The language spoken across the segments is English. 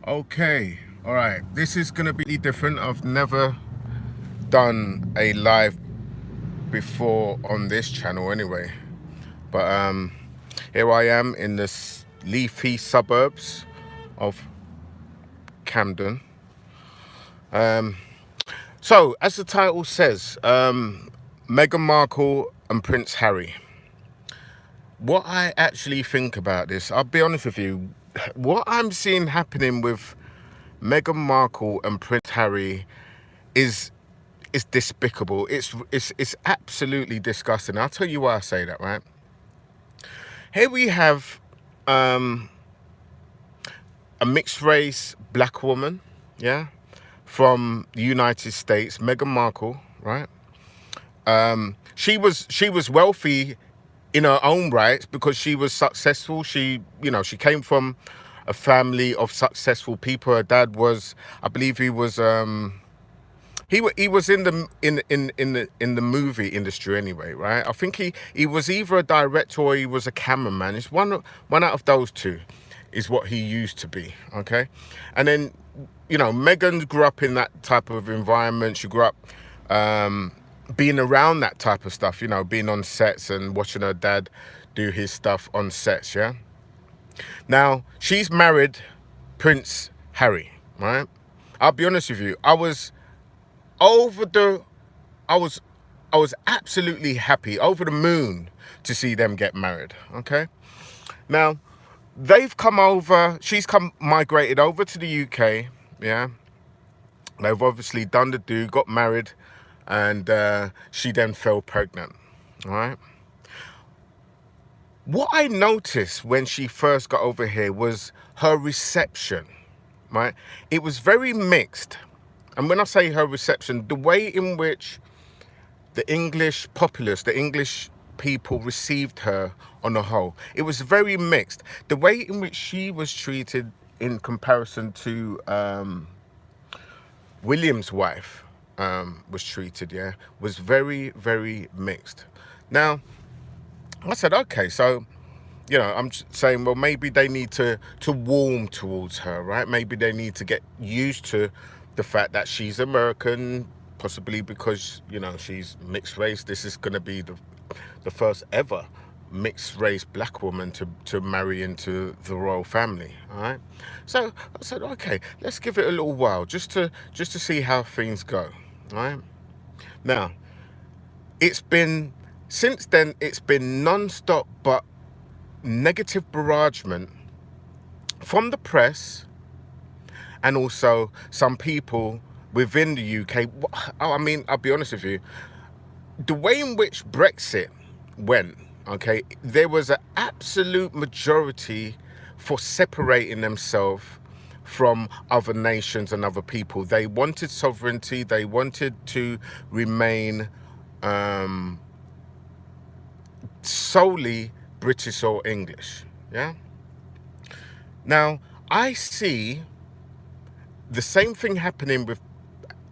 Okay, all right. This is gonna be different. I've never done a live before on this channel, anyway. But here I am in the leafy suburbs of Camden. So, as the title says, Meghan Markle and Prince Harry. What I actually think about this, I'll be honest with you, what I'm seeing happening with Meghan Markle and Prince Harry is despicable. It's absolutely disgusting. I'll tell you why I say that, right? Here we have a mixed race black woman, yeah, from the United States, Meghan Markle, right? She was wealthy in her own right because she was successful. She came from a family of successful people. Her dad was, I believe, he was he was in the movie industry anyway, right? I think he was either a director or he was a cameraman. It's one out of those two is what he used to be, okay? And then, Meghan grew up in that type of environment. She grew up being around that type of stuff, being on sets and watching her dad do his stuff on sets, yeah? Now, she's married Prince Harry, right? I'll be honest with you, I was I was absolutely happy, over the moon, to see them get married, okay? Now, she's migrated over to the UK, yeah? They've obviously done the do, got married, and she then fell pregnant, all right? What I noticed when she first got over here was her reception, right? It was very mixed. And when I say her reception, the way in which the English populace, the English people received her on the whole, it was very mixed. The way in which she was treated in comparison to William's wife was treated, yeah, was very, very mixed. Now, I said, okay, so, I'm saying, well, maybe they need to warm towards her, right? Maybe they need to get used to the fact that she's American, possibly because, she's mixed race. This is going to be the first ever mixed race black woman to marry into the royal family, all right? So I said, okay, let's give it a little while just to see how things go, all right? Now, since then, it's been non-stop but negative barragement from the press and also some people within the UK. I mean, I'll be honest with you, the way in which Brexit went, okay, there was an absolute majority for separating themselves from other nations and other people. They wanted sovereignty. They wanted to remain solely British or English, yeah? Now, I see the same thing happening with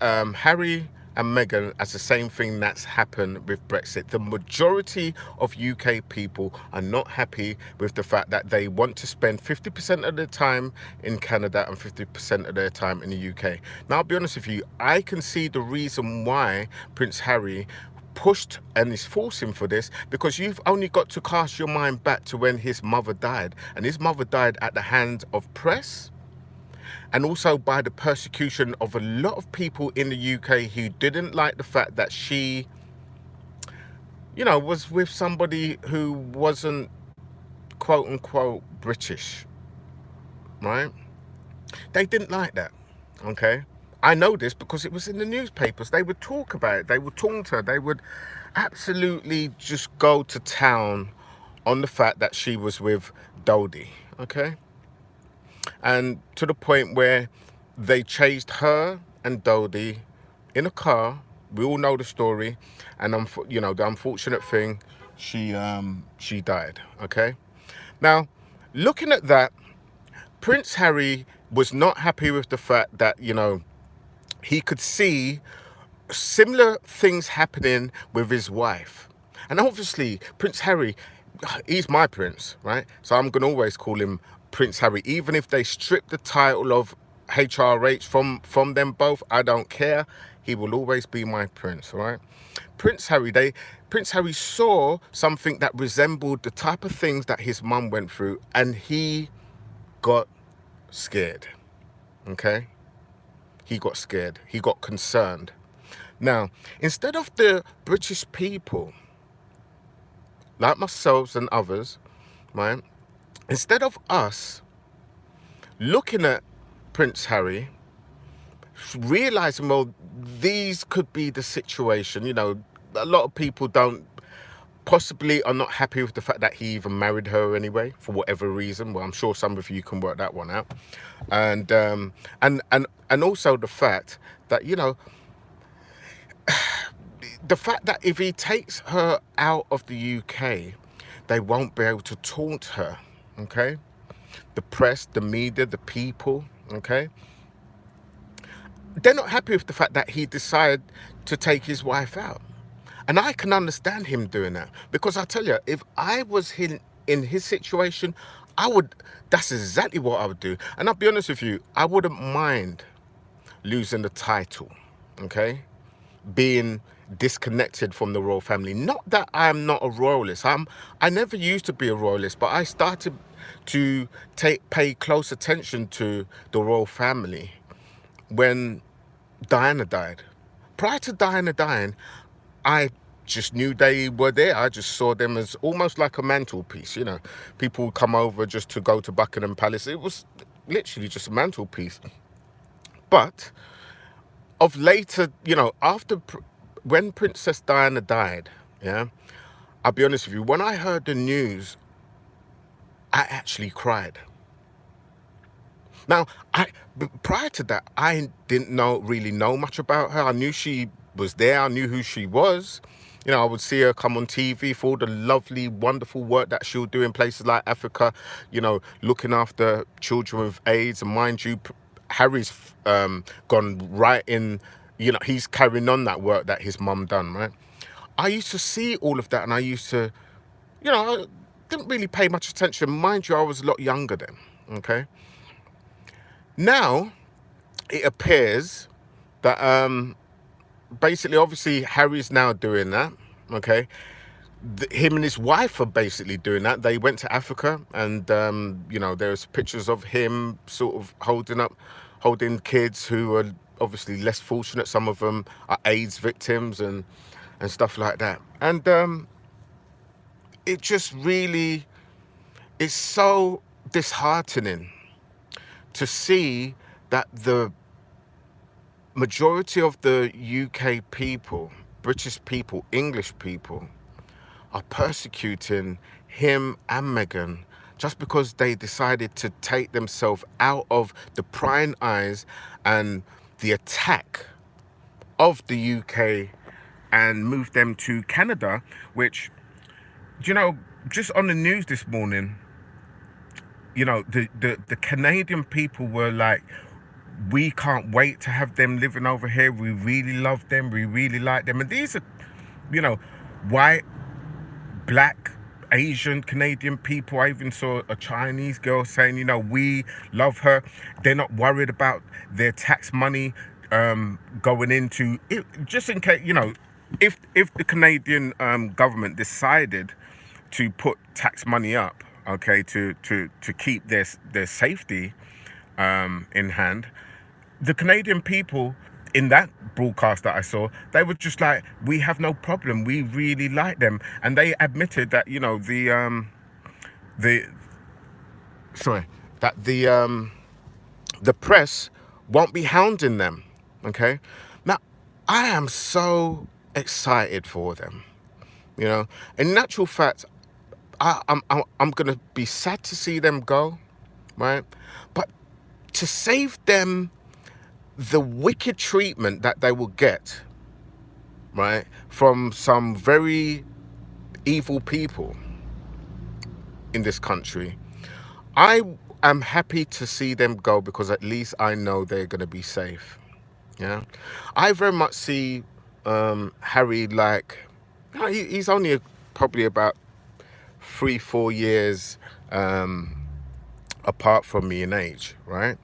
Harry and Meghan as the same thing that's happened with Brexit. The majority of UK people are not happy with the fact that they want to spend 50% of their time in Canada and 50% of their time in the UK. Now, I'll be honest with you, I can see the reason why Prince Harry pushed and is forcing for this, because you've only got to cast your mind back to when his mother died, and his mother died at the hands of press and also by the persecution of a lot of people in the UK who didn't like the fact that she, was with somebody who wasn't quote unquote British, right? They didn't like that, okay? I know this because it was in the newspapers. They would talk about it. They would taunt her. They would absolutely just go to town on the fact that she was with Dodie, okay? And to the point where they chased her and Dodie in a car. We all know the story. And, the unfortunate thing, she died, okay? Now, looking at that, Prince Harry was not happy with the fact that, he could see similar things happening with his wife. And obviously, Prince Harry, he's my prince, right? So I'm going to always call him Prince Harry, even if they strip the title of HRH from them both. I don't care. He will always be my prince, all right? Prince Harry saw something that resembled the type of things that his mum went through, and he got scared. Okay? He got scared. He got concerned. Now, instead of the British people, like myself and others, right? Instead of us looking at Prince Harry, realizing, well, these could be the situation. You know, a lot of people possibly are not happy with the fact that he even married her anyway, for whatever reason. Well, I'm sure some of you can work that one out. And also the fact that, you know, the fact that if he takes her out of the UK, they won't be able to taunt her, okay? The press, the media, the people, okay? They're not happy with the fact that he decided to take his wife out. And I can understand him doing that, because I tell you, if I was in his situation, that's exactly what I would do. And I'll be honest with you, I wouldn't mind losing the title, okay? Being disconnected from the royal family. Not that I'm not a royalist. I never used to be a royalist, but I started to pay close attention to the royal family when Diana died. Prior to Diana dying, I just knew they were there. I just saw them as almost like a mantelpiece. You know, people would come over just to go to Buckingham Palace. It was literally just a mantelpiece. But of later, you know, when Princess Diana died, yeah, I'll be honest with you, when I heard the news, I actually cried. Now, prior to that, I didn't really know much about her. I knew she was there. I knew who she was. You know, I would see her come on TV for all the lovely, wonderful work that she'll do in places like Africa, you know, looking after children with AIDS. And mind you, Harry's gone right in, you know, he's carrying on that work that his mum done, right? I used to see all of that, and I used to, you know, I didn't really pay much attention. Mind you, I was a lot younger then, okay? Now, it appears that basically, obviously, Harry's now doing that, okay? Him and his wife are basically doing that. They went to Africa, and, you know, there's pictures of him sort of holding kids who are obviously less fortunate. Some of them are AIDS victims and stuff like that. And it just really is so disheartening to see that the majority of the UK people, British people, English people, are persecuting him and Meghan just because they decided to take themselves out of the prying eyes and the attack of the UK and move them to Canada, which, you know, just on the news this morning, you know, the Canadian people were like, we can't wait to have them living over here. We really love them. We really like them. And these are, you know, white, black, Asian, Canadian people. I even saw a Chinese girl saying, you know, we love her. They're not worried about their tax money going into it, just in case, you know, if the Canadian government decided to put tax money up, okay, to keep their safety in hand, the Canadian people in that broadcast that I saw, they were just like, we have no problem, we really like them. And they admitted that, you know, the press won't be hounding them, okay? Now, I am so excited for them, you know. In actual fact, I'm gonna be sad to see them go, right? But to save them the wicked treatment that they will get, right, from some very evil people in this country, I am happy to see them go, because at least I know they're going to be safe. Yeah, I very much see Harry like, you know, he's only probably about 3-4 years apart from me in age, right?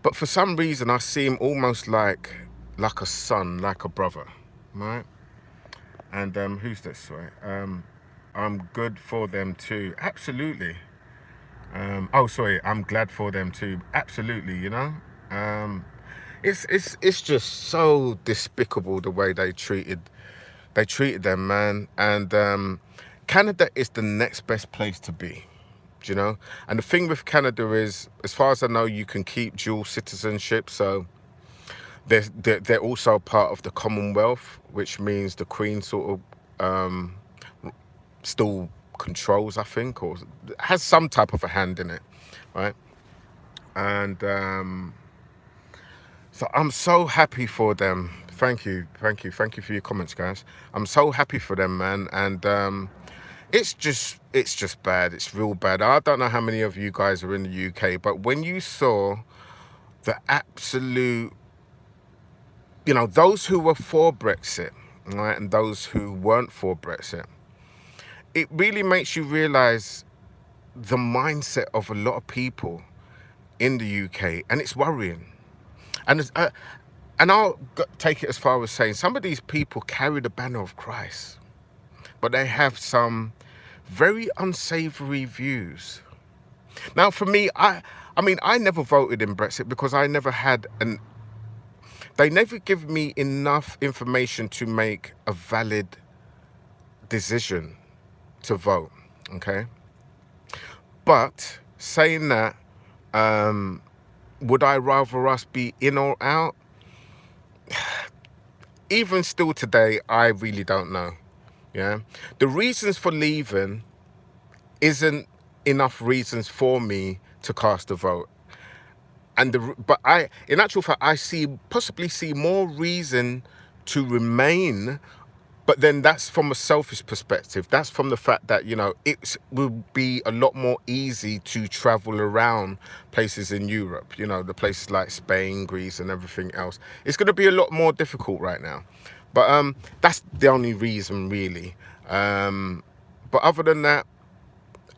But for some reason, I see him almost like a son, like a brother, right? And who's this, right? I'm good for them too. Absolutely. Oh, sorry. I'm glad for them too. Absolutely. You know, um, it's just so despicable the way they treated them, man. And Canada is the next best place to be. Do you know? And the thing with Canada is, as far as I know, you can keep dual citizenship. So they're also part of the Commonwealth, which means the Queen sort of still controls, I think, or has some type of a hand in it, right? And so I'm so happy for them. Thank you for your comments, guys. I'm so happy for them, man. And it's just bad. It's real bad. I don't know how many of you guys are in the UK, but when you saw the absolute, those who were for Brexit, right, and those who weren't for Brexit, it really makes you realize the mindset of a lot of people in the UK, and it's worrying. And I'll take it as far as saying some of these people carry the banner of Christ, but they have some very unsavory views. Now, for me, I mean, I never voted in Brexit because I never had an. They never give me enough information to make a valid decision to vote. Okay, but saying that, would I rather us be in or out? Even still today, I really don't know. Yeah, the reasons for leaving isn't enough reasons for me to cast a vote. But in actual fact, I possibly see more reason to remain. But then that's from a selfish perspective. That's from the fact that, it will be a lot more easy to travel around places in Europe, the places like Spain, Greece and everything else. It's going to be a lot more difficult right now. But that's the only reason, really. But other than that,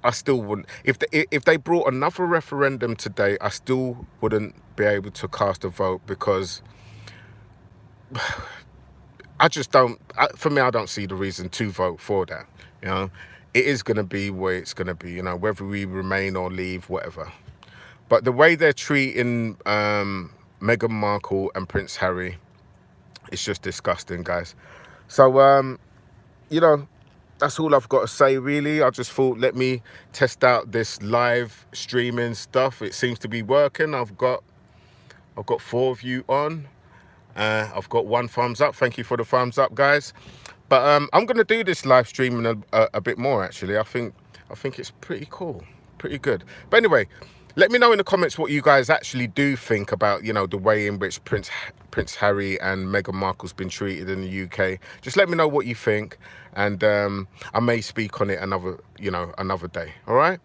I still wouldn't. If they brought another referendum today, I still wouldn't be able to cast a vote because I just don't. For me, I don't see the reason to vote for that. You know, it is going to be where it's going to be. Whether we remain or leave, whatever. But the way they're treating Meghan Markle and Prince Harry, it's just disgusting, guys. So you know, that's all I've got to say, really. I just thought, let me test out this live streaming stuff. It seems to be working. I've got 4 of you on. I've got 1 thumbs up. Thank you for the thumbs up, guys. But I'm going to do this live streaming a bit more, actually. I think it's pretty cool, pretty good. But anyway, let me know in the comments what you guys actually do think about, the way in which Prince Harry and Meghan Markle's been treated in the UK. Just let me know what you think, and I may speak on it another day. All right?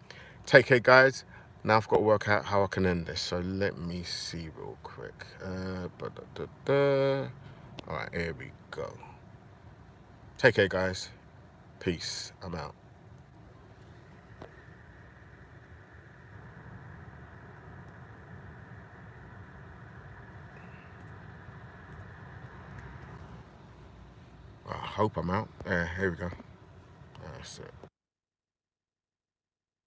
Take care, guys. Now I've got to work out how I can end this. So let me see real quick. All right, here we go. Take care, guys. Peace. I'm out. I hope I'm out. Here we go. That's it.